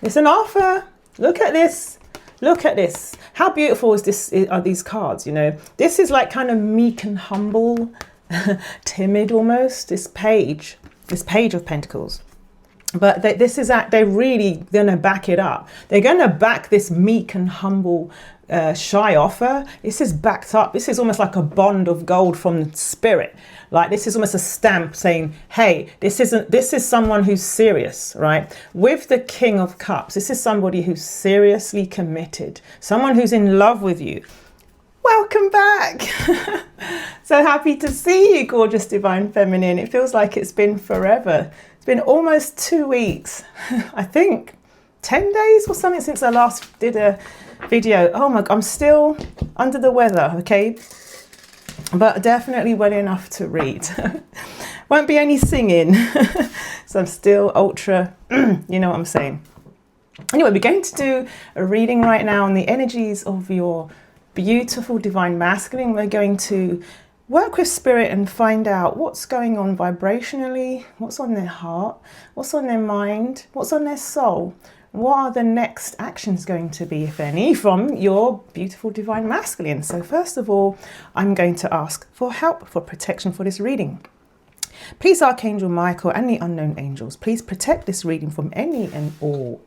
It's an offer. Look at this. Look at this. How beautiful is this? Are these cards? You know, this is like kind of meek and humble, timid almost. This page of Pentacles. But they're really going to back it up. They're going to back this meek and humble, shy offer. This is backed up. This is almost like a bond of gold from spirit. Like this is almost a stamp saying, hey, this is someone who's serious, right? With the King of Cups, this is somebody who's seriously committed, someone who's in love with you. Welcome back. So happy to see you, gorgeous divine feminine. It feels like it's been forever. It's been almost 2 weeks, I think 10 days or something since I last did a video. Oh my God, I'm still under the weather, okay? But definitely well enough to read. Won't be any singing. So I'm still ultra, you know what I'm saying. Anyway, we're going to do a reading right now on the energies of your beautiful divine masculine. We're going to work with spirit and find out what's going on vibrationally, what's on their heart, what's on their mind, what's on their soul. What are the next actions going to be, if any, from your beautiful divine masculine? So first of all, I'm going to ask for help, for protection for this reading. Please, Archangel Michael and the unknown angels, please protect this reading from any and all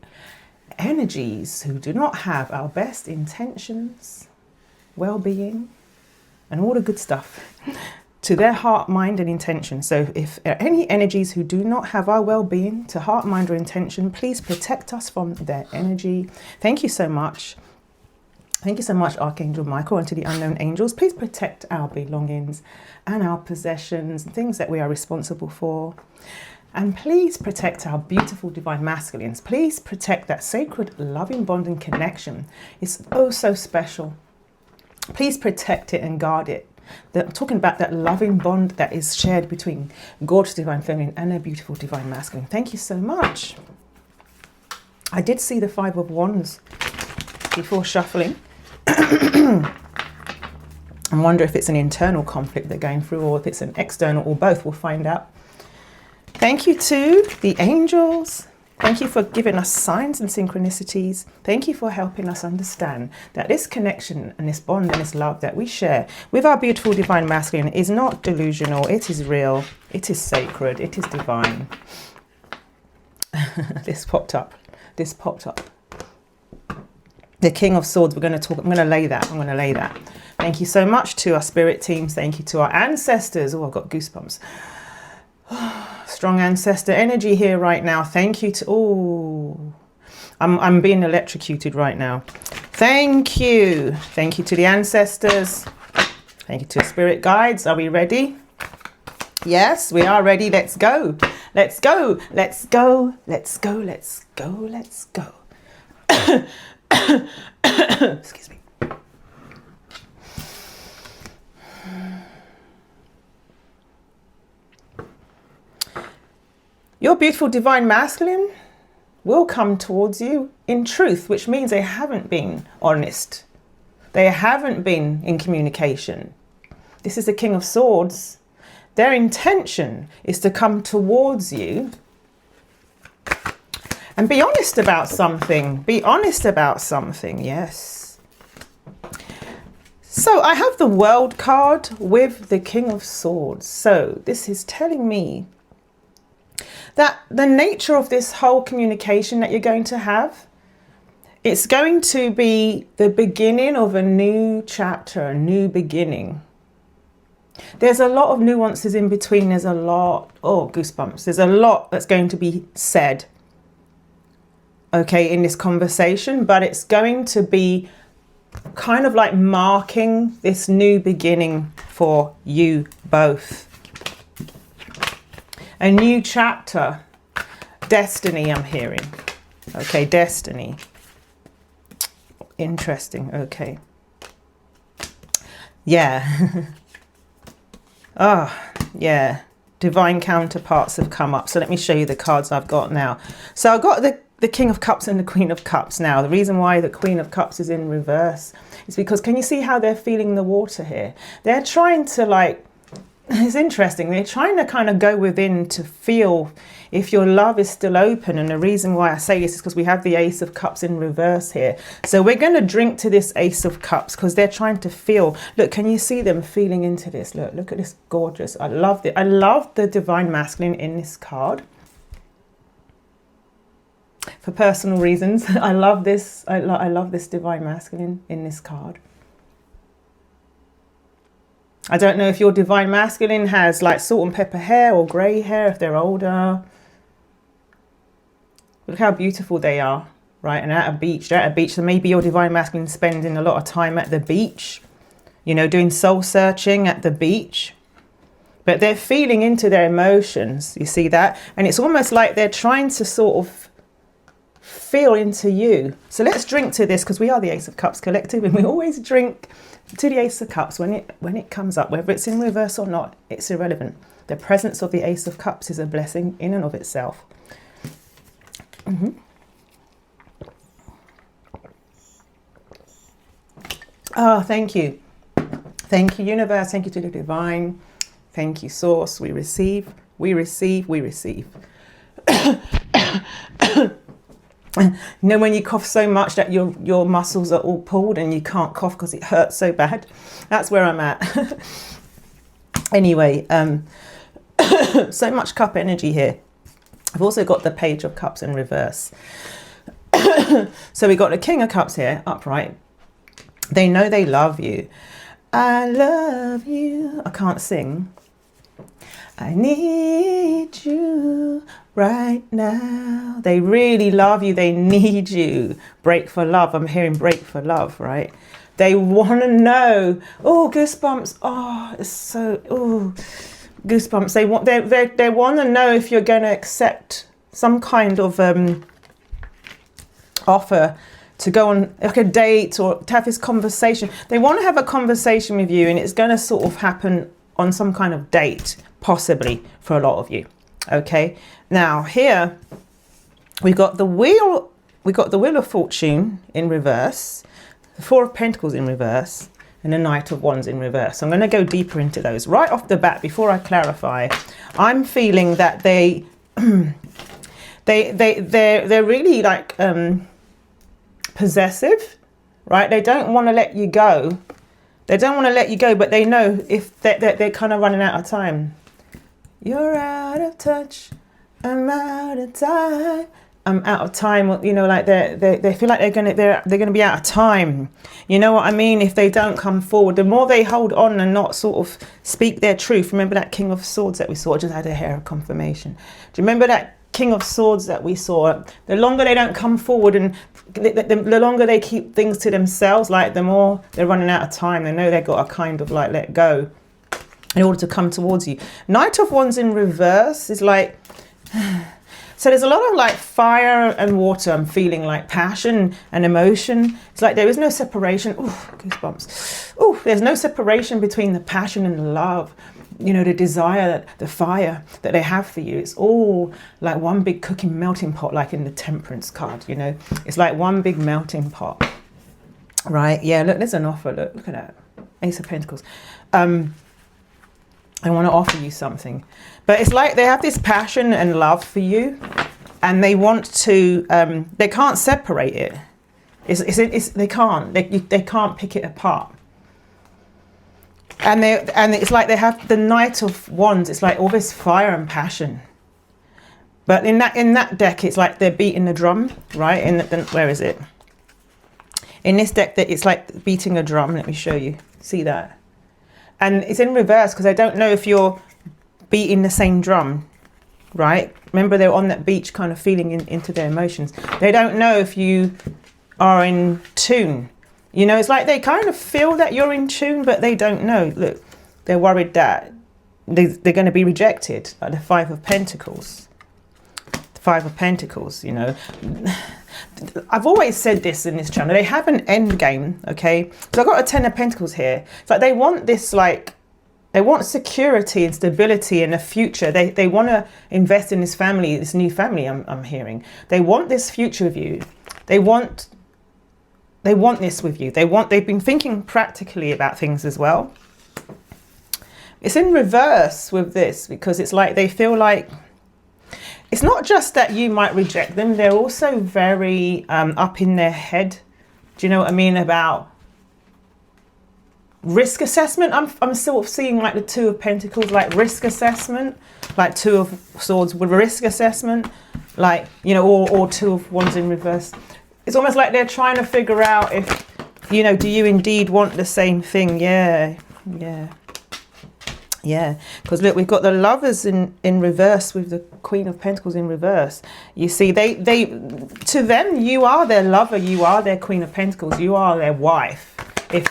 energies who do not have our best intentions, well-being, and all the good stuff to their heart, mind, and intention. So if there are any energies who do not have our well-being to heart, mind, or intention, please protect us from their energy. Thank you so much. Thank you so much, Archangel Michael, and to the unknown angels. Please protect our belongings and our possessions, things that we are responsible for. And please protect our beautiful divine masculines. Please protect that sacred loving bond and connection. It's oh so special. Please protect it and guard it. I'm talking about that loving bond that is shared between gorgeous divine feminine and a beautiful divine masculine. Thank you so much. I did see the Five of Wands before shuffling. I wonder if it's an internal conflict they're going through or if it's an external or both. We'll find out. Thank you to the angels. Thank you for giving us signs and synchronicities. Thank you for helping us understand that this connection and this bond and this love that we share with our beautiful divine masculine is not delusional. It is real. It is sacred. It is divine. This popped up. This popped up. The King of Swords. I'm going to lay that. Thank you so much to our spirit teams. Thank you to our ancestors. Oh, I've got goosebumps. Strong ancestor energy here right now. Thank you to, oh, I'm being electrocuted right now. Thank you. Thank you to the ancestors. Thank you to spirit guides. Are we ready? Yes, we are ready. Let's go. Let's go. Let's go. Let's go. Let's go. Let's go. Excuse me. Your beautiful divine masculine will come towards you in truth, which means they haven't been honest. They haven't been in communication. This is the King of Swords. Their intention is to come towards you and be honest about something. Be honest about something, yes. So I have the World card with the King of Swords. So this is telling me that the nature of this whole communication that you're going to have, it's going to be the beginning of a new chapter, a new beginning. There's a lot of nuances in between. There's a lot, oh, goosebumps. There's a lot that's going to be said, okay, in this conversation, but it's going to be kind of like marking this new beginning for you both. A new chapter, destiny, I'm hearing. Okay, destiny. Interesting, okay. Yeah. Oh, yeah. Divine counterparts have come up. So let me show you the cards I've got now. So I've got the King of Cups and the Queen of Cups now. The reason why the Queen of Cups is in reverse is because, can you see how they're feeling the water here? They're trying to like it's interesting. They're trying to kind of go within to feel if your love is still open. And the reason why I say this is because we have the Ace of Cups in reverse here. So we're going to drink to this Ace of Cups because they're trying to feel. Look, can you see them feeling into this? Look at this gorgeous. I love it. I love the Divine Masculine in this card. For personal reasons, I love this. I love this Divine Masculine in this card. I don't know if your Divine Masculine has like salt and pepper hair or grey hair if they're older. Look how beautiful they are, right? And at a beach, they're at a beach. So maybe your Divine Masculine spending a lot of time at the beach, you know, doing soul searching at the beach. But they're feeling into their emotions. You see that? And it's almost like they're trying to sort of feel into you. So let's drink to this because we are the Ace of Cups collective, and we always drink to the Ace of Cups when it comes up, whether it's in reverse or not, it's irrelevant. The presence of the Ace of Cups is a blessing in and of itself. Oh, thank you. Thank you, universe. Thank you to the divine. Thank you, source. We receive, we receive, we receive. You know when you cough so much that your muscles are all pulled and you can't cough because it hurts so bad? That's where I'm at. Anyway, so much cup energy here. I've also got the Page of Cups in reverse. So we got the King of Cups here, upright. They know they love you. I love you. I can't sing. I need you right now. They really love you. They need you. Break for love. I'm hearing break for love, right? They want to know. Oh, goosebumps. Oh, it's so, oh, goosebumps. They want to know if you're going to accept some kind of offer to go on like a date or to have this conversation. They want to have a conversation with you, and it's going to sort of happen on some kind of date, possibly for a lot of you. Okay, now here we got the wheel. We got the Wheel of Fortune in reverse, the Four of Pentacles in reverse, and the Knight of Wands in reverse. So I'm going to go deeper into those right off the bat before I clarify. I'm feeling that they're really like possessive, right? They don't want to let you go. They don't want to let you go, but they know if they're kind of running out of time. You're out of touch. I'm out of time. I'm out of time. You know, like they feel like they're gonna be out of time. You know what I mean? If they don't come forward, the more they hold on and not sort of speak their truth. Remember that King of Swords that we saw? I just had a hair of confirmation. Do you remember that King of Swords that we saw? The longer they don't come forward and the longer they keep things to themselves, like the more they're running out of time. They know they've got to kind of like let go in order to come towards you. Knight of Wands in reverse is like, so there's a lot of like fire and water. I'm feeling like passion and emotion. It's like there is no separation. Ooh, goosebumps. Ooh, there's no separation between the passion and the love. You know, the desire, the fire that they have for you. It's all like one big cooking melting pot, like in the Temperance card, you know. It's like one big melting pot, right? Yeah, look, there's an offer. Look at that. Ace of Pentacles. I want to offer you something. But it's like they have this passion and love for you, and they want to, they can't separate it. They can't. They can't pick it apart. And it's like they have the Knight of Wands. It's like all this fire and passion. But in that deck, it's like they're beating the drum, right? Where is it? In this deck, that it's like beating a drum. Let me show you. See that? And it's in reverse because I don't know if you're beating the same drum, right? Remember, they're on that beach, kind of feeling into their emotions. They don't know if you are in tune. You know, it's like they kind of feel that you're in tune, but they don't know. Look, they're worried that they're going to be rejected, like the Five of Pentacles. The Five of Pentacles, you know. I've always said this in this channel. They have an end game, okay? So I've got a Ten of Pentacles here. It's like they want this, like, they want security and stability in the future. They want to invest in this family, this new family I'm hearing. They want this future with you. They want this with you. They've been thinking practically about things as well. It's in reverse with this, because it's like they feel like it's not just that you might reject them, they're also very up in their head. Do you know what I mean? About risk assessment. I'm sort of seeing like the Two of Pentacles, like risk assessment, like Two of Swords with risk assessment, like, you know, or Two of Wands in reverse. It's almost like they're trying to figure out if, you know, do you indeed want the same thing? Yeah. Because look, we've got the Lovers in reverse with the Queen of Pentacles in reverse. You see, they to them, you are their lover, you are their Queen of Pentacles, you are their wife. If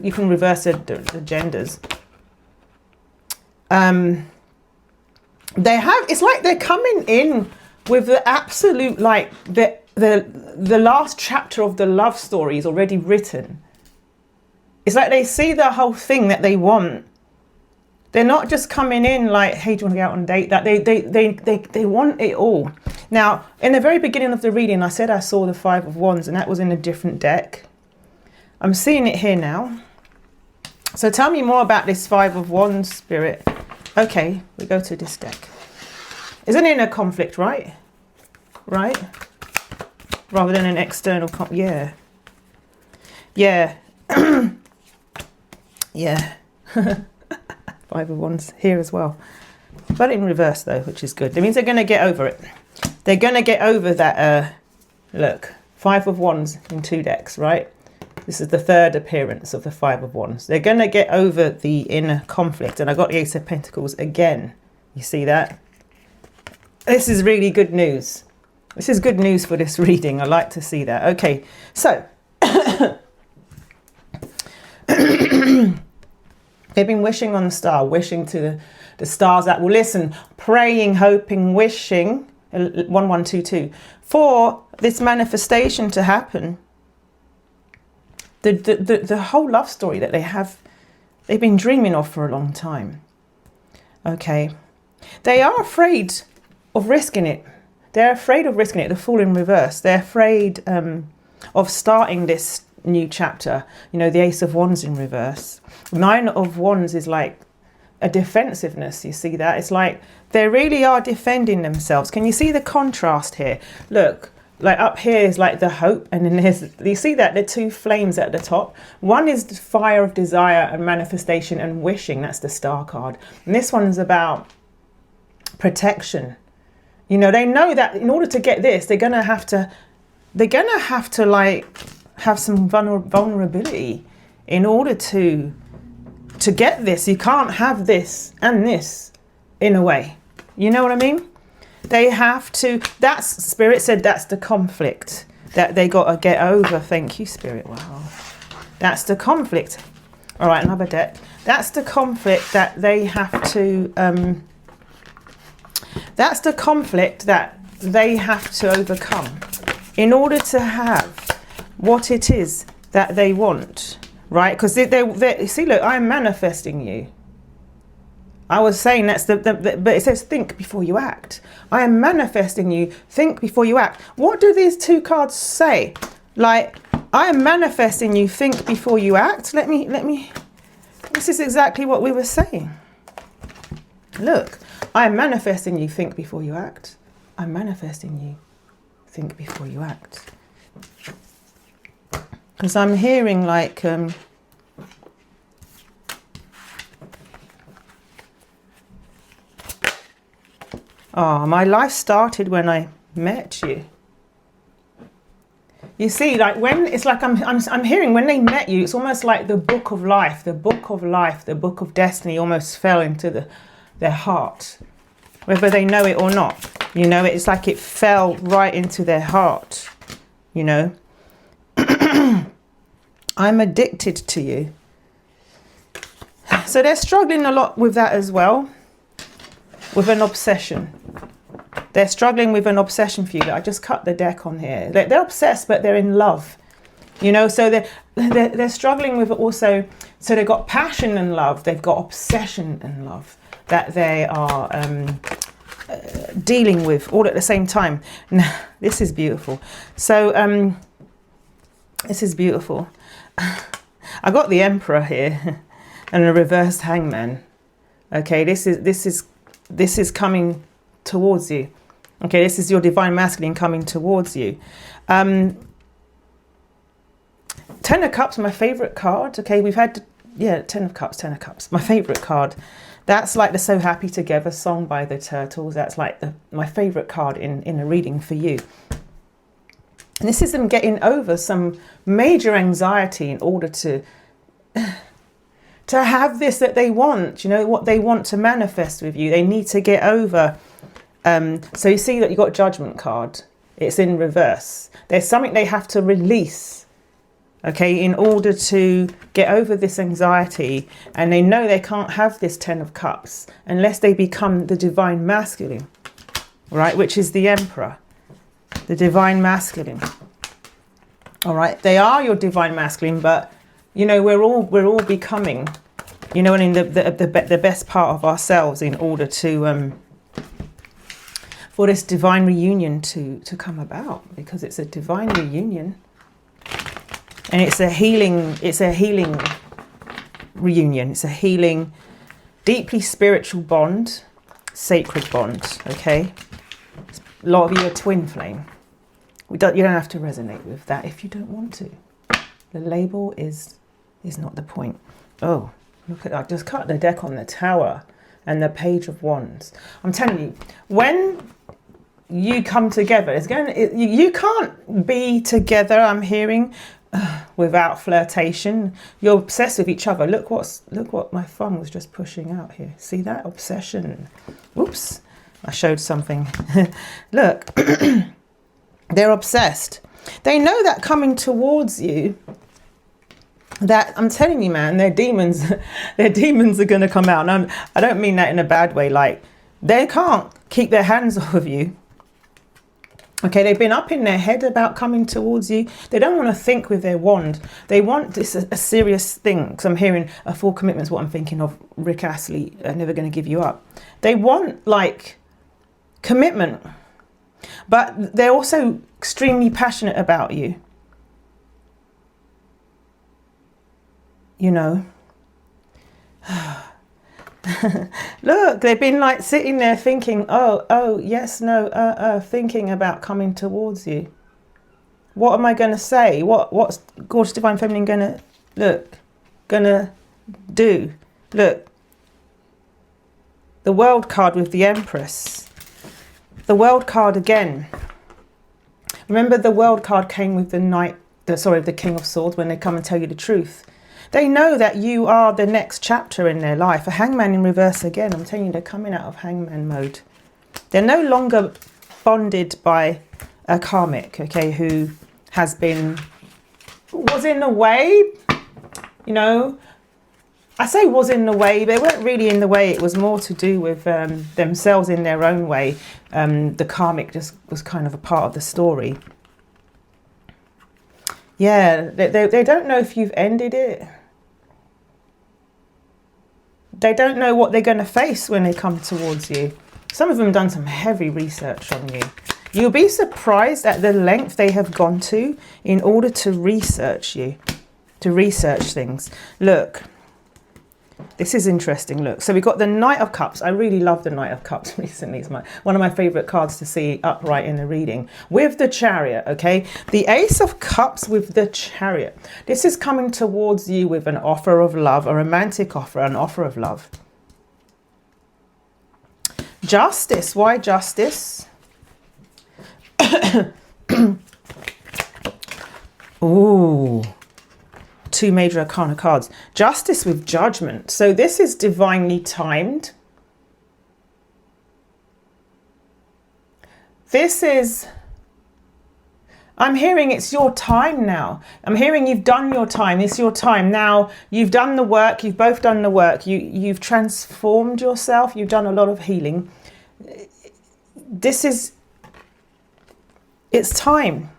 you can reverse the genders. They have, it's like they're coming in with the absolute, like the last chapter of the love story is already written. It's like they see the whole thing that they want. They're not just coming in like, hey, do you want to go out on a date? That they want it all. Now, in the very beginning of the reading, I said I saw the Five of Wands, and that was in a different deck. I'm seeing it here now. So tell me more about this Five of Wands, Spirit. Okay, we go to this deck. Isn't it in a conflict, right? Right? Rather than an external yeah. Yeah. Yeah. Five of Wands here as well. But in reverse though, which is good. That means they're going to get over it. They're going to get over that, look, Five of Wands in two decks, right? This is the third appearance of the Five of Wands. They're going to get over the inner conflict. And I got the Ace of Pentacles again. You see that? This is really good news. This is good news for this reading. I like to see that. Okay, so they've been wishing on the star, wishing to the stars that will listen, praying, hoping, wishing, 1122, for this manifestation to happen. The whole love story that they've been dreaming of for a long time. Okay. They are afraid of risking it. They're afraid of risking it. The Fool in reverse. They're afraid of starting this new chapter. You know, the Ace of Wands in reverse. Nine of Wands is like a defensiveness. You see that? It's like they really are defending themselves. Can you see the contrast here? Look. Like up here is like the hope, and then there's, you see that the two flames at the top. One is the fire of desire and manifestation and wishing. That's the Star card. And this one's about protection. You know, they know that in order to get this, they're gonna have to like have some vulnerability in order to get this. You can't have this and this in a way. You know what I mean? They have to, that's, Spirit said that's the conflict that they got to get over. Thank you, Spirit. Wow. That's the conflict. All right, another deck. That's the conflict that they have to, that's the conflict that they have to overcome in order to have what it is that they want, right? Because they see, look, I'm manifesting you. I was saying that's but it says think before you act. I am manifesting you. Think before you act. What do these two cards say? Like, I am manifesting you. Think before you act. Let me. This is exactly what we were saying. Look, I am manifesting you. Think before you act. I'm manifesting you. Think before you act. Because I'm hearing like. Oh, my life started when I met you. You see, like when it's like I'm hearing when they met you, it's almost like the book of life, the book of life, the book of destiny almost fell into their heart, whether they know it or not. You know, it's like it fell right into their heart. You know, I'm addicted to you. So they're struggling a lot with that as well. With an obsession. They're struggling with an obsession for you. I just cut the deck on here. They're obsessed, but they're in love. You know, so they're struggling with also. So they've got passion and love. They've got obsession and love that they are dealing with all at the same time. Now, this is beautiful. So this is beautiful. I got the Emperor here and a reversed Hangman. Okay, this is coming towards you. Okay, this is your divine masculine coming towards you. Ten of Cups, my favorite card. Okay, we've had, yeah, Ten of Cups, my favorite card. That's like the So Happy Together song by the Turtles. That's like my favorite card in a reading for you. And this is them getting over some major anxiety in order to have this that they want, you know, what they want to manifest with you. They need to get over. So you see that you got Judgment card. It's in reverse. There's something they have to release, okay, in order to get over this anxiety. And they know they can't have this Ten of Cups unless they become the divine masculine, right, which is the Emperor, the divine masculine. All right, they are your divine masculine, but you know, we're all becoming, you know, and in the best part of ourselves in order to for this divine reunion to come about, because it's a divine reunion and it's a healing reunion. It's a healing, deeply spiritual bond, sacred bond. Okay, a lot of you are twin flame. You don't have to resonate with that if you don't want to. The label is not the point. Oh, look at that. I just cut the deck on the Tower and the Page of Wands. I'm telling you, when you come together, you can't be together, I'm hearing, without flirtation. You're obsessed with each other. Look what my thumb was just pushing out here. See that? Obsession. Oops, I showed something. Look, they're obsessed. They know that coming towards you, that I'm telling you, man, their demons are going to come out. And I don't mean that in a bad way. Like, they can't keep their hands off of you. Okay, they've been up in their head about coming towards you. They don't want to think with their wand. They want this a serious thing. Because I'm hearing a full commitment is what I'm thinking of. Rick Astley, Never Gonna Give You Up. They want like commitment, but they're also extremely passionate about you. You know, look, they've been like sitting there thinking, oh, yes, no, thinking about coming towards you. What am I going to say? What's Gorgeous Divine Feminine gonna do? Look, the World card with the Empress. The World card again. Remember, the World card came with the King of Swords when they come and tell you the truth. They know that you are the next chapter in their life. A Hangman in reverse again. I'm telling you, they're coming out of Hangman mode. They're no longer bonded by a karmic, okay, who was in the way, you know. I say was in the way, they weren't really in the way. It was more to do with themselves in their own way. The karmic just was kind of a part of the story. Yeah, they don't know if you've ended it. They don't know what they're going to face when they come towards you. Some of them done some heavy research on you. You'll be surprised at the length they have gone to in order to research you, to research things. Look, this is interesting. Look, so we've got the Knight of Cups. I really love the Knight of Cups recently. It's one of my favorite cards to see upright in the reading. With the Chariot, okay? The Ace of Cups with the Chariot. This is coming towards you with an offer of love, a romantic offer, an offer of love. Justice. Why Justice? Ooh. Two major arcana cards. Justice with Judgment. So this is divinely timed. This is, I'm hearing it's your time now. I'm hearing you've done your time. It's your time now. You've done the work. You've both done the work. You've transformed yourself. You've done a lot of healing. It's time.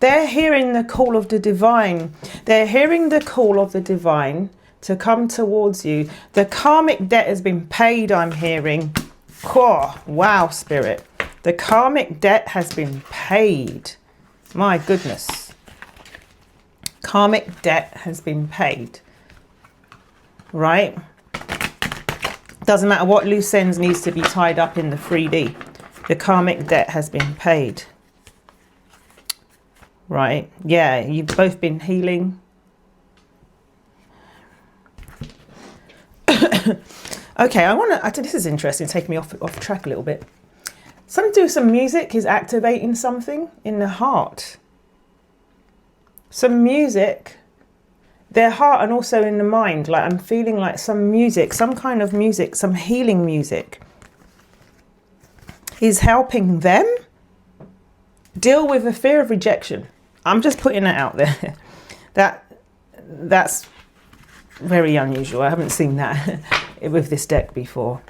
They're hearing the call of the divine. They're hearing the call of the divine to come towards you. The karmic debt has been paid, I'm hearing. Oh, wow, Spirit. The karmic debt has been paid. My goodness. Karmic debt has been paid. Right? Doesn't matter what loose ends needs to be tied up in the 3D. The karmic debt has been paid. Right? Yeah, you've both been healing. Okay, this is interesting, taking me off track a little bit. Something to do with some music is activating something in the heart. Some music, their heart, and also in the mind. Like, I'm feeling like some music, some kind of music, some healing music is helping them deal with the fear of rejection. I'm just putting that out there. That's very unusual. I haven't seen that with this deck before.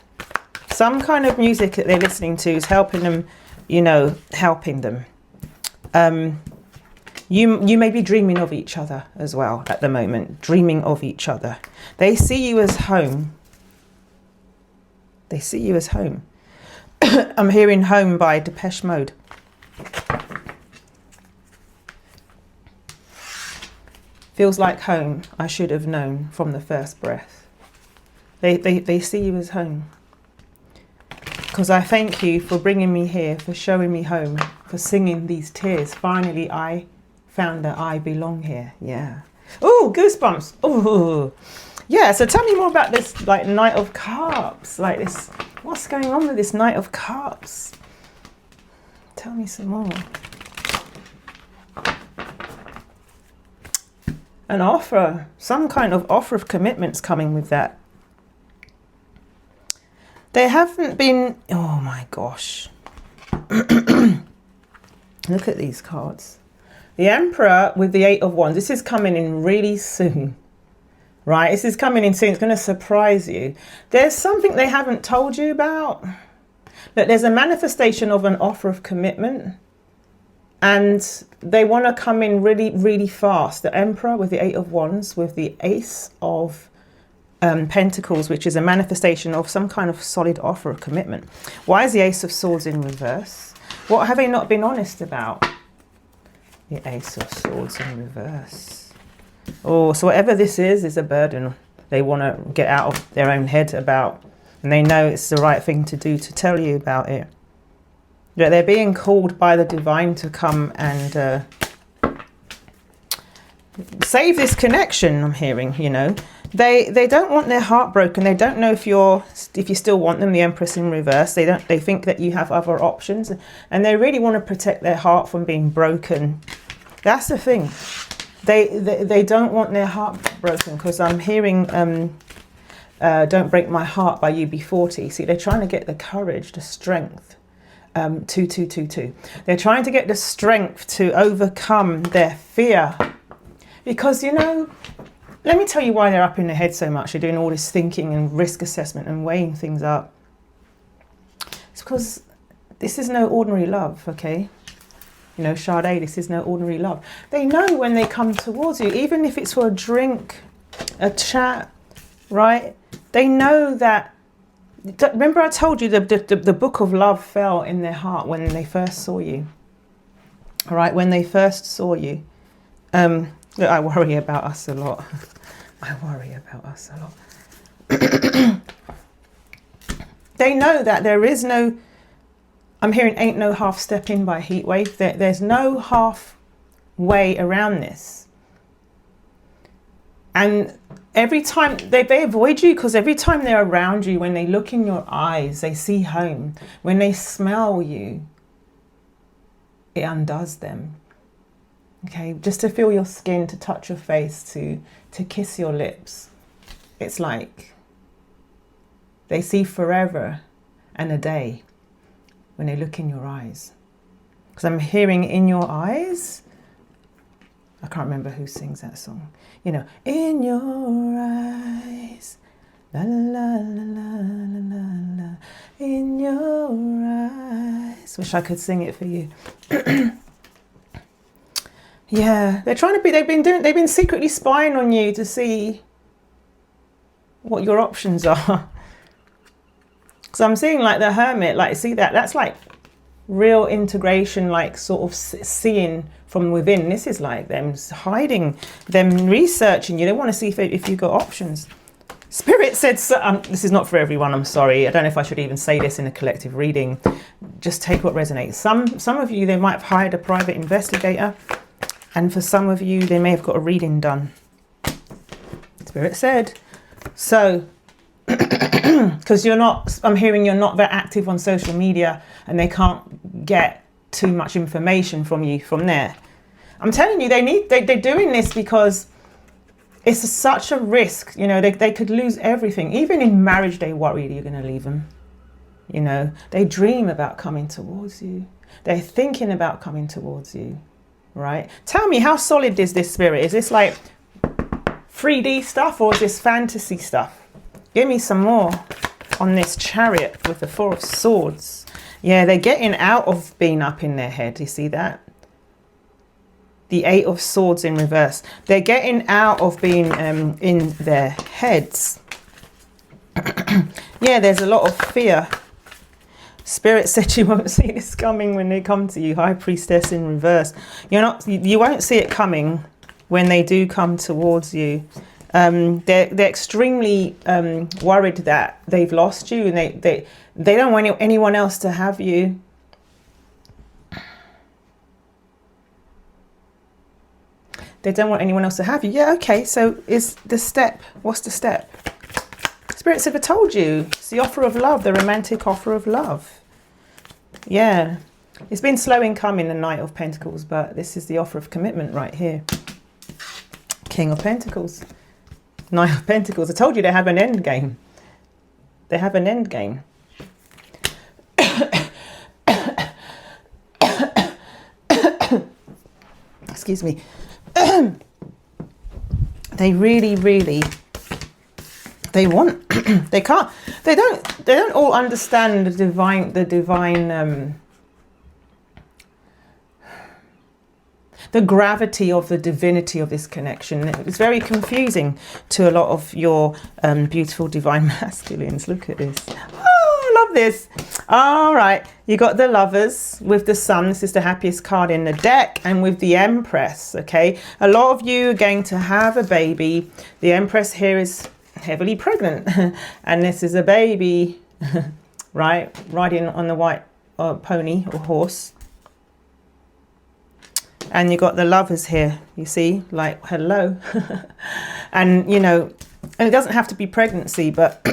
Some kind of music that they're listening to is helping them, you know, helping them. You may be dreaming of each other as well at the moment, dreaming of each other. They see you as home. They see you as home. I'm hearing Home by Depeche Mode. Feels like home, I should have known from the first breath. They see you as home. Because I thank you for bringing me here, for showing me home, for singing these tears. Finally, I found that I belong here. Yeah. Oh, goosebumps. Oh, yeah. So tell me more about this, like, Knight of Cups. Like this, what's going on with this Knight of Cups? Tell me some more. An offer, some kind of offer of commitment's coming with that. They haven't been, oh my gosh. Look at these cards. The Emperor with the 8 of Wands. This is coming in really soon, right? This is coming in soon. It's going to surprise you. There's something they haven't told you about. Look, there's a manifestation of an offer of commitment. And they want to come in really, really fast. The Emperor with the 8 of Wands, with the Ace of Pentacles, which is a manifestation of some kind of solid offer of commitment. Why is the Ace of Swords in reverse? What have they not been honest about? The Ace of Swords in reverse. Oh, so whatever this is a burden they want to get out of their own head about. And they know it's the right thing to do to tell you about it. Yeah, they're being called by the divine to come and save this connection. I'm hearing, you know, they don't want their heart broken. They don't know if you still want them. The Empress in reverse. They think that you have other options, and they really want to protect their heart from being broken. That's the thing. They don't want their heart broken, because I'm hearing "Don't Break My Heart" by UB40. See, they're trying to get the courage, the strength. 2222. They're trying to get the strength to overcome their fear, because, you know, let me tell you why they're up in their head so much. They're doing all this thinking and risk assessment and weighing things up. It's because this is no ordinary love, okay? You know, Sade, this is no ordinary love. They know when they come towards you, even if it's for a drink, a chat, right? They know that. Remember I told you the book of love fell in their heart when they first saw you. All right, when they first saw you. Look, I worry about us a lot. I worry about us a lot. They know that there is no, I'm hearing ain't no half step in by Heatwave. There's no half way around this. And every time they avoid you, because every time they're around you, when they look in your eyes, they see home. When they smell you, it undoes them. Okay, just to feel your skin, to touch your face, to kiss your lips. It's like they see forever and a day when they look in your eyes. Because I'm hearing in your eyes. I can't remember who sings that song. You know, in your eyes, la la la la la la la, in your eyes. Wish I could sing it for you. Yeah, they're trying to be. They've been secretly spying on you to see what your options are. Because I'm seeing like the Hermit. Like, see that's like real integration, like sort of seeing from within. This is like them hiding, them researching you. They want to see if you've got options. Spirit said, so, this is not for everyone, I'm sorry. I don't know if I should even say this in a collective reading. Just take what resonates. Some of you, they might have hired a private investigator. And for some of you, they may have got a reading done. Spirit said. So, because you're not, I'm hearing you're not that active on social media and they can't get too much information from you from there. I'm telling you, they're doing this because it's such a risk. You know, they could lose everything. Even in marriage, they worry you're going to leave them. You know, they dream about coming towards you. They're thinking about coming towards you, right? Tell me, how solid is this, Spirit? Is this like 3D stuff or is this fantasy stuff? Give me some more on this Chariot with the 4 of Swords. Yeah, they're getting out of being up in their head. You see that? The 8 of Swords in reverse. They're getting out of being in their heads. Yeah, there's a lot of fear. Spirit said you won't see this coming when they come to you. High Priestess in reverse. You won't see it coming when they do come towards you. They're extremely worried that they've lost you, and they don't want anyone else to have you. They don't want anyone else to have you. Yeah, okay. So is the step? What's the step? Spirits have told you. It's the offer of love, the romantic offer of love. Yeah. It's been slow in coming, the Knight of Pentacles, but this is the offer of commitment right here. King of Pentacles. Knight of Pentacles. I told you they have an end game. They have an end game. Excuse me. They really, they want, they don't all understand the gravity of the divinity of this connection. It's very confusing to a lot of your beautiful divine masculines. Look at this. Oh, I love this. All right, you got the Lovers with the Sun. This is the happiest card in the deck, and with the Empress. Okay, a lot of you are going to have a baby. The Empress here is heavily pregnant, and this is a baby, right, riding on the white pony or horse. And you got the Lovers here, you see, like, hello. And, you know, and it doesn't have to be pregnancy, but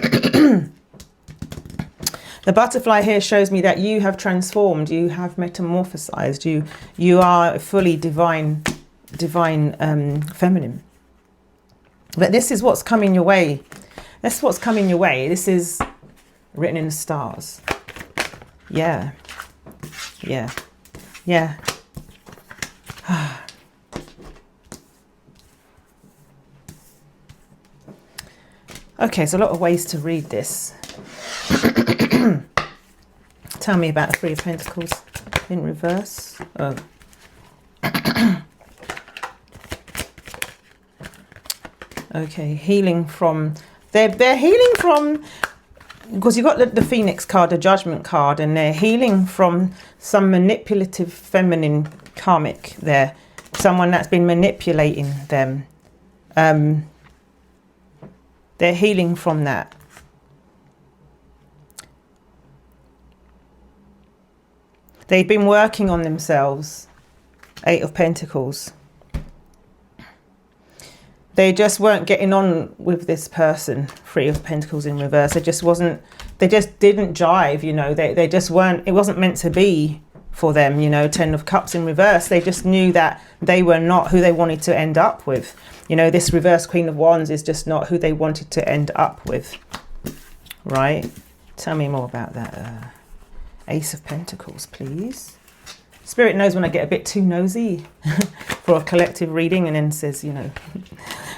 the butterfly here shows me that you have transformed, you have metamorphosized, you are fully divine feminine. But this is what's coming your way. That's what's coming your way. This is written in the stars. Yeah. Yeah. Yeah. Okay, so a lot of ways to read this. Tell me about the 3 of Pentacles in reverse. Oh. Okay, healing from, they're healing from, because you've got the Phoenix card, the Judgment card, and they're healing from some manipulative feminine karmic there. Someone that's been manipulating them. They're healing from that. They've been working on themselves. 8 of Pentacles. They just weren't getting on with this person. 3 of Pentacles in reverse. They just didn't jive, you know. They just weren't, it wasn't meant to be for them, you know. 10 of Cups in reverse. They just knew that they were not who they wanted to end up with. You know, this reverse Queen of Wands is just not who they wanted to end up with. Right? Tell me more about that. Ace of Pentacles, please. Spirit knows when I get a bit too nosy for a collective reading, and then says, you know.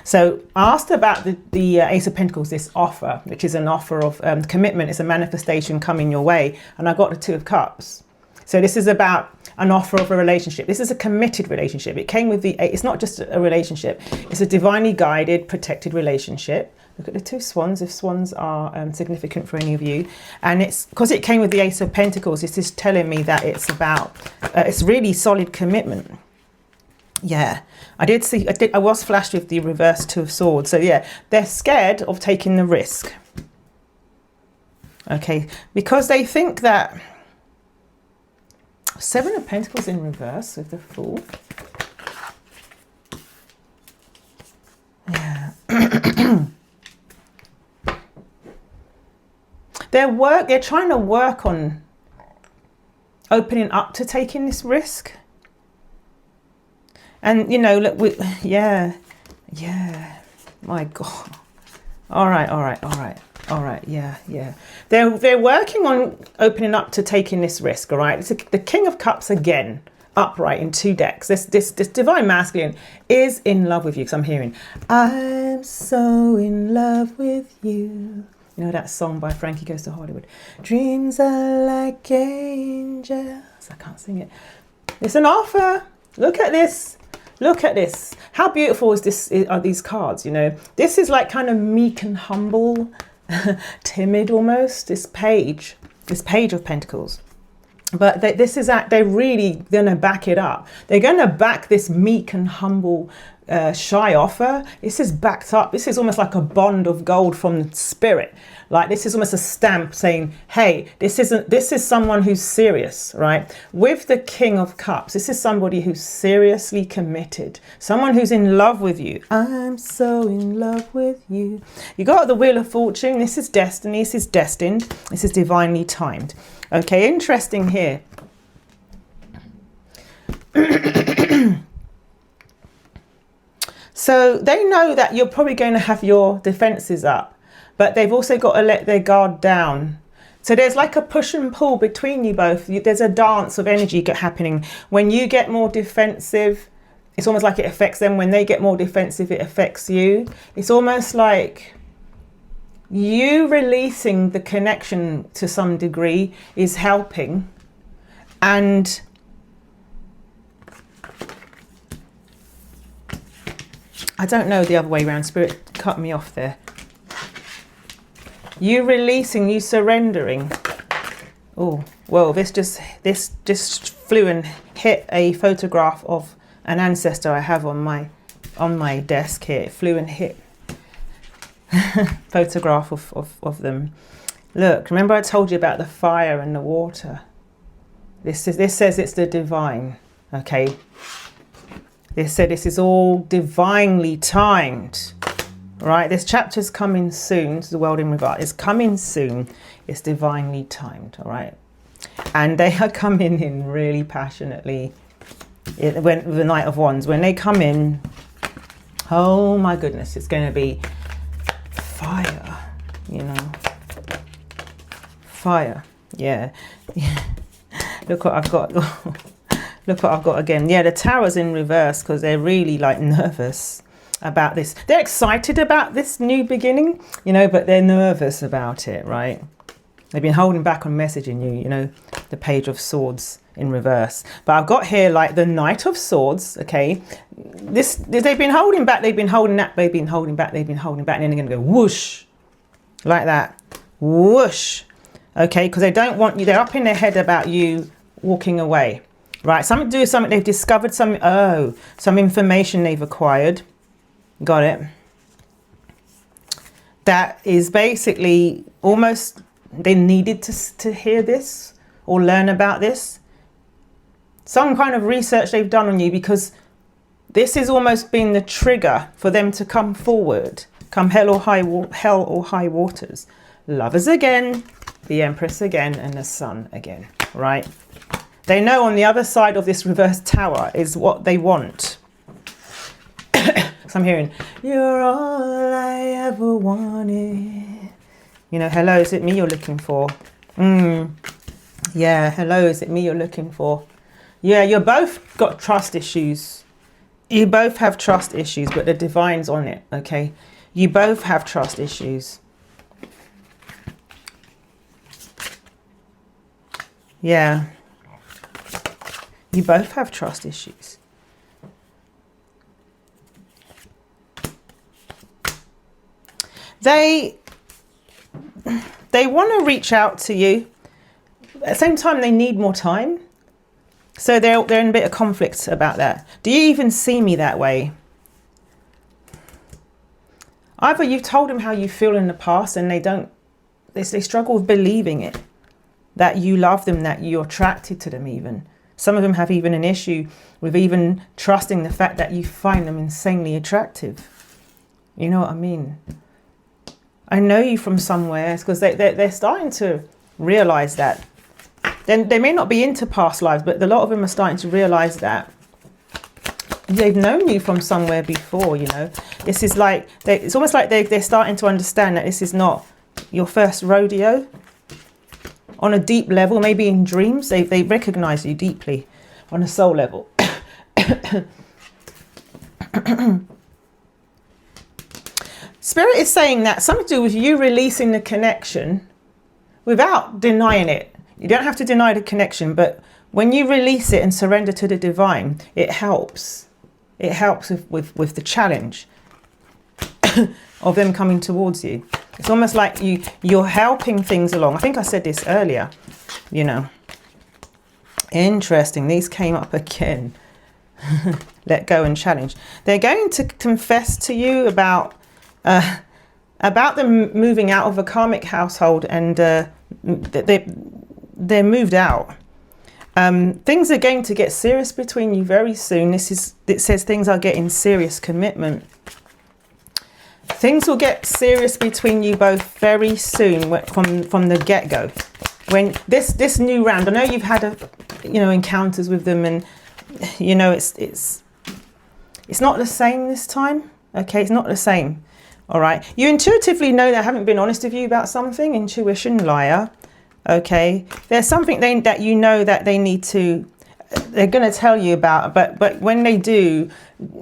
So I asked about the Ace of Pentacles, this offer, which is an offer of commitment. It's a manifestation coming your way. And I got the 2 of Cups. So this is about an offer of a relationship. This is a committed relationship. It came with the 8. It's not just a relationship. It's a divinely guided, protected relationship. Look at the 2 swans, if swans are significant for any of you. And it's because it came with the Ace of Pentacles, this is telling me that it's about, it's really solid commitment. Yeah, I was flashed with the reverse Two of Swords. So yeah, they're scared of taking the risk. Okay, because they think that Seven of Pentacles in reverse with the Fool. Yeah. They're trying to work on opening up to taking this risk. And, you know, look, yeah, my God. All right, yeah. They're working on opening up to taking this risk, all right? It's the King of Cups again, upright in 2 decks. This Divine Masculine is in love with you, because I'm hearing, I'm so in love with you. You know that song by Frankie Goes to Hollywood? Dreams are like angels. I can't sing it. It's an offer. Look at this. Look at this. How beautiful are these cards, you know? This is like kind of meek and humble, timid almost, this page of Pentacles. But they're really going to back it up. They're going to back this meek and humble, shy offer. This is backed up. This is almost like a bond of gold from spirit. Like this is almost a stamp saying, hey, this is someone who's serious, right? With the King of Cups, this is somebody who's seriously committed. Someone who's in love with you. I'm so in love with you. You got the Wheel of Fortune. This is destiny. This is destined. This is divinely timed. Okay, interesting here. So they know that you're probably going to have your defenses up, but they've also got to let their guard down. So there's like a push and pull between you both. There's a dance of energy happening. When you get more defensive, it's almost like it affects them. When they get more defensive, it affects you. It's almost like you releasing the connection to some degree is helping. And I don't know the other way around. Spirit cut me off there. You releasing, you surrendering. Oh, well, this just flew and hit a photograph of an ancestor I have on my desk here. It flew and hit photograph of them. Look, remember I told you about the fire and the water. This says it's the divine. Okay. This said this is all divinely timed. Right, this chapter's coming soon. To the world in regard. It's coming soon. It's divinely timed. All right, and they are coming in really passionately. When the Knight of Wands, when they come in, oh my goodness, it's going to be fire. You know, fire. Yeah. Look what I've got. Look what I've got again. Yeah, the Tower's in reverse because they're really like nervous about this. They're excited about this new beginning, you know, but they're nervous about it, right? They've been holding back on messaging you, you know, the Page of Swords in reverse. But I've got here like the Knight of Swords, okay? They've been holding back, they've been holding back, and then they're going to go whoosh, like that, whoosh, okay? Because they don't want you, they're up in their head about you walking away, right? Something to do with something they've discovered, some information they've acquired. Got it. That is basically almost, they needed to hear this or learn about this. Some kind of research they've done on you, because this has almost been the trigger for them to come forward, come hell or high waters. Lovers again, the Empress again, and the Sun again, right? They know on the other side of this reverse tower is what they want. So I'm hearing, you're all I ever wanted. You know, hello, is it me you're looking for? Yeah, hello, is it me you're looking for? Yeah, you're both got trust issues. You both have trust issues, but the divine's on it, okay? You both have trust issues. Yeah. You both have trust issues. They want to reach out to you. At the same time, they need more time. So they're in a bit of conflict about that. Do you even see me that way? Either you've told them how you feel in the past and they struggle with believing it, that you love them, that you're attracted to them even. Some of them have even an issue with even trusting the fact that you find them insanely attractive. You know what I mean? I know you from somewhere, because they're starting to realize that. Then they may not be into past lives, but a lot of them are starting to realize that they've known you from somewhere before. You know, this is like it's almost like they're starting to understand that this is not your first rodeo. On a deep level, maybe in dreams, they recognize you deeply on a soul level. Spirit is saying that something to do with you releasing the connection without denying it. You don't have to deny the connection, but when you release it and surrender to the divine, it helps. It helps with the challenge of them coming towards you. It's almost like you're helping things along. I think I said this earlier, you know. Interesting. These came up again. Let go and challenge. They're going to confess to you about them moving out of a karmic household, and they're moved out. Things are going to get serious between you very soon. It says things are getting serious commitment. Things will get serious between you both very soon from the get-go. When this new round, I know you've had encounters with them, and you know it's not the same this time. Okay, it's not the same. All right, you intuitively know they haven't been honest with you about something. Intuition, liar. Okay, there's something that you know that they need to. They're going to tell you about, but when they do,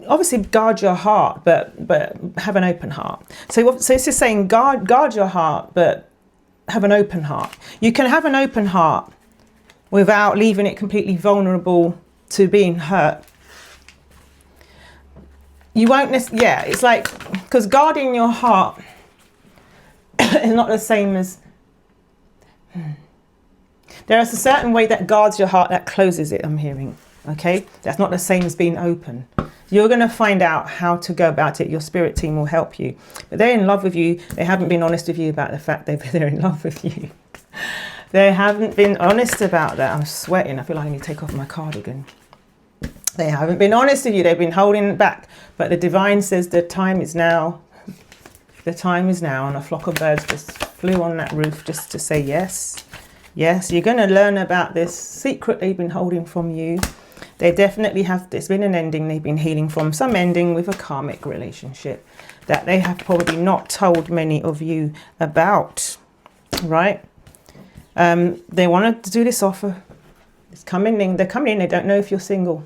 obviously guard your heart, but have an open heart. So it's just saying guard your heart, but have an open heart. You can have an open heart without leaving it completely vulnerable to being hurt. You won't it's like, because guarding your heart is not the same as there is a certain way that guards your heart that closes it, I'm hearing. Okay, that's not the same as being open. You're going to find out how to go about it. Your spirit team will help you. But they're in love with you. They haven't been honest with you about the fact they're in love with you. They haven't been honest about that. I'm sweating. I feel like I need to take off my cardigan. They haven't been honest with you. They've been holding it back. But the divine says the time is now. The time is now. And a flock of birds just flew on that roof just to say yes. Yes, you're going to learn about this secret they've been holding from you. They definitely have, there's been an ending they've been healing from, some ending with a karmic relationship that they have probably not told many of you about, right? They wanted to do this offer. It's coming in, they're coming in, they don't know if you're single.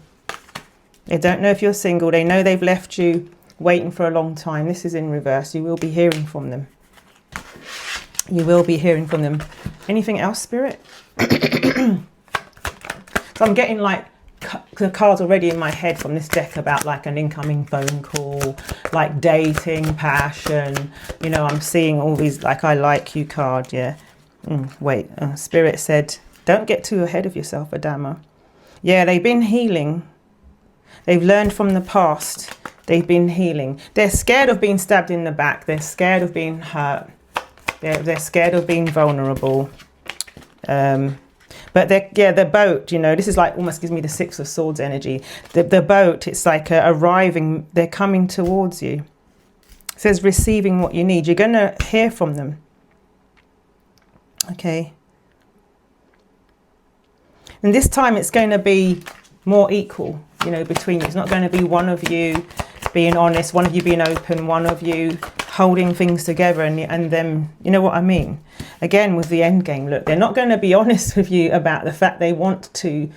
They don't know if you're single. They know they've left you waiting for a long time. This is in reverse. You will be hearing from them. You will be hearing from them. Anything else, Spirit? So I'm getting like the cards already in my head from this deck about like an incoming phone call, like dating, passion. You know, I'm seeing all these like I like you card, yeah. Spirit said, don't get too ahead of yourself, Adama. Yeah, they've been healing. They've learned from the past. They've been healing. They're scared of being stabbed in the back. They're scared of being hurt. They're scared of being vulnerable. But the boat, you know, this is like almost gives me the Six of Swords energy. The boat, it's like arriving, they're coming towards you. It says receiving what you need. You're going to hear from them. Okay. And this time it's going to be more equal, you know, between you. It's not going to be one of you being honest, one of you being open, one of you holding things together and them, you know what I mean? Again, with the end game, look, they're not going to be honest with you about the fact they want to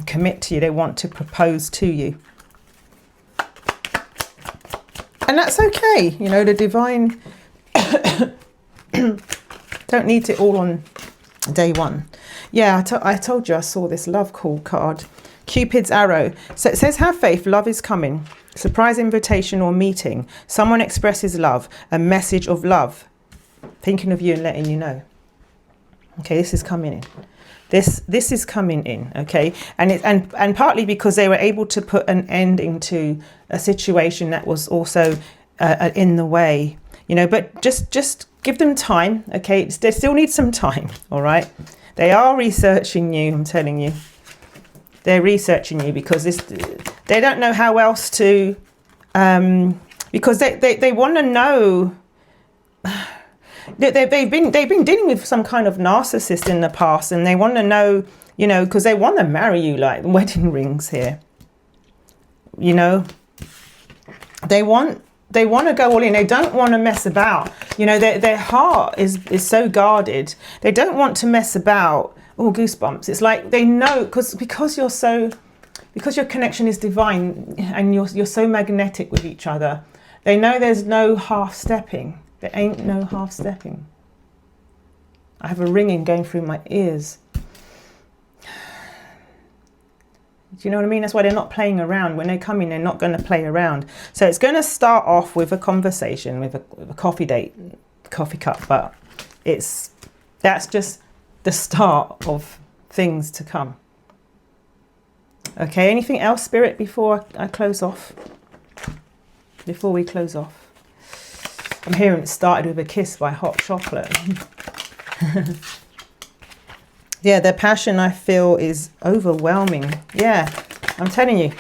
commit to you. They want to propose to you. And that's okay. You know, the divine don't need it all on day one. Yeah, I told you I saw this love call card. Cupid's arrow. So it says, have faith, love is coming. Surprise invitation or meeting. Someone expresses love. A message of love. Thinking of you and letting you know. Okay, this is coming in. This is coming in, okay? And partly because they were able to put an ending to a situation that was also in the way, you know. But just give them time, okay? They still need some time, all right? They are researching you, I'm telling you. They're researching you because they don't know how else to, because they want to know. They've been dealing with some kind of narcissist in the past, and they want to know, you know, because they want to marry you, like wedding rings here. You know, they want to go all in. They don't want to mess about. You know, their heart is so guarded. They don't want to mess about. Oh, goosebumps! It's like they know because your connection is divine and you're so magnetic with each other. They know there's no half stepping. There ain't no half stepping. I have a ringing going through my ears. Do you know what I mean? That's why they're not playing around. When they come in, they're not going to play around. So it's going to start off with a conversation, with a coffee date, coffee cup. But that's just the start of things to come. Okay, anything else, Spirit, before I close off? Before we close off? I'm hearing it started with a kiss by hot chocolate. Yeah, their passion, I feel, is overwhelming. Yeah, I'm telling you.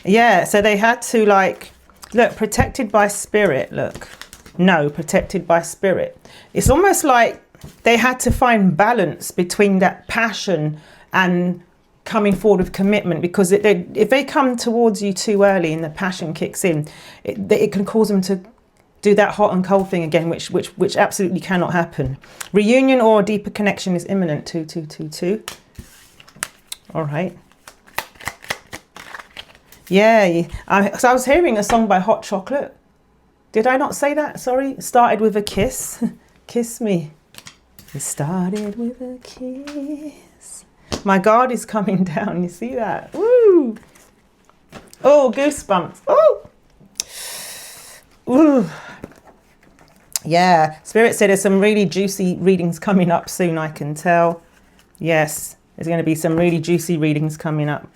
Yeah, so they had to, like, look, protected by spirit, look. No, protected by spirit. It's almost like they had to find balance between that passion and coming forward with commitment, because if they come towards you too early and the passion kicks in, it can cause them to do that hot and cold thing again, which absolutely cannot happen. Reunion or a deeper connection is imminent. 2222. All right. Yeah, so I was hearing a song by Hot Chocolate. Did I not say that? Sorry. It started with a kiss. Kiss me. It started with a kiss. My guard is coming down. You see that? Woo! Oh, goosebumps. Oh! Ooh. Yeah, Spirit said there's some really juicy readings coming up soon, I can tell. Yes, there's going to be some really juicy readings coming up.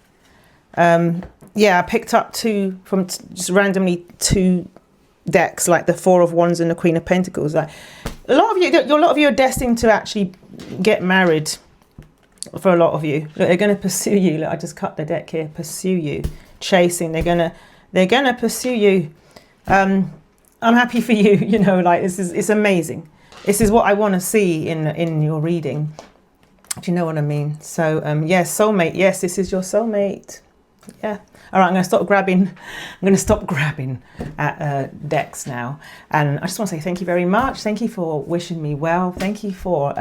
Yeah, I picked up just randomly two decks, like the Four of Wands and the Queen of Pentacles. Like a lot of you are destined to actually get married. For a lot of you, look, they're going to pursue you. Look, I just cut the deck here. Pursue you, chasing. They're gonna pursue you. I'm happy for you, you know, like it's amazing. This is what I want to see in your reading. Do you know what I mean? So yes, soulmate. Yes, this is your soulmate. Yeah. All right, I'm going to stop grabbing at decks now. And I just want to say thank you very much. Thank you for wishing me well. Thank you for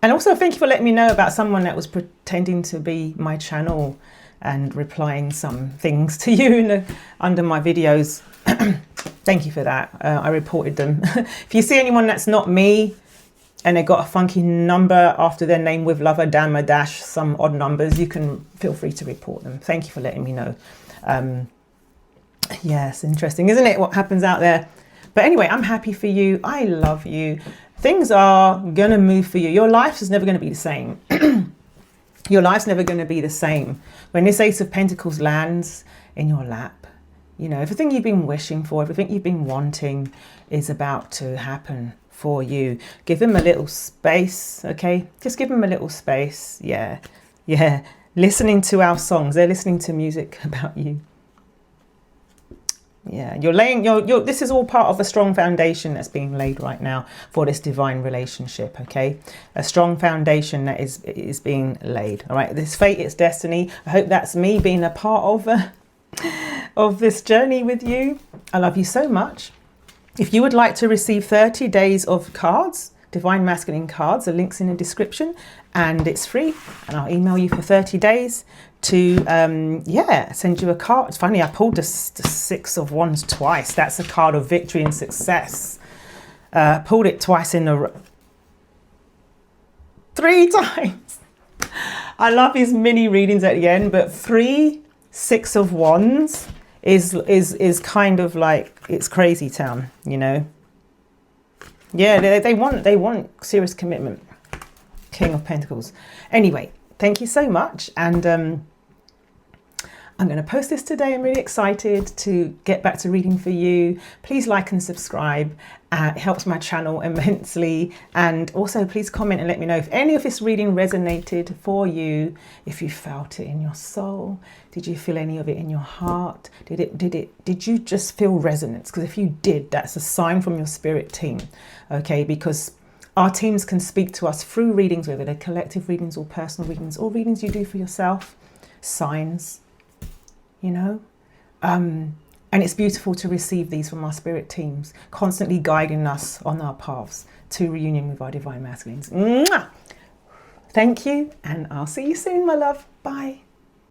and also thank you for letting me know about someone that was pretending to be my channel and replying some things to you under my videos. Thank you for that. I reported them. If you see anyone that's not me and they got a funky number after their name with love, Adama dash some odd numbers, you can feel free to report them. Thank you for letting me know. Yes, interesting, isn't it, what happens out there? But anyway, I'm happy for you. I love you. Things are going to move for you. Your life is never going to be the same. Your life's never going to be the same. When this Ace of Pentacles lands in your lap, you know, everything you've been wishing for, everything you've been wanting is about to happen for you. Give him a little space, okay? Just give him a little space. Yeah, yeah. Listening to our songs. They're listening to music about you. Yeah, you're laying this is all part of a strong foundation that's being laid right now for this divine relationship, okay? A strong foundation that is being laid. All right, this fate, it's destiny. I hope that's me being a part of this journey with you. I love you so much. If you would like to receive 30 days of cards, Divine Masculine cards, the link's in the description, and it's free, and I'll email you for 30 days to send you a card. It's funny, I pulled the Six of Wands twice. That's a card of victory and success. Pulled it twice in a row. 3 times. I love these mini readings at the end, but 3 Six of Wands is kind of like, it's crazy town, you know. Yeah, they want serious commitment. King of Pentacles. Anyway, thank you so much. And I'm going to post this today. I'm really excited to get back to reading for you. Please like and subscribe. It helps my channel immensely. And also please comment and let me know if any of this reading resonated for you, if you felt it in your soul. Did you feel any of it in your heart? Did you just feel resonance? Because if you did, that's a sign from your spirit team. Okay, because our teams can speak to us through readings, whether they're collective readings or personal readings or readings you do for yourself, signs, you know. And it's beautiful to receive these from our spirit teams, constantly guiding us on our paths to reunion with our divine masculines. Mwah! Thank you, and I'll see you soon, my love. Bye.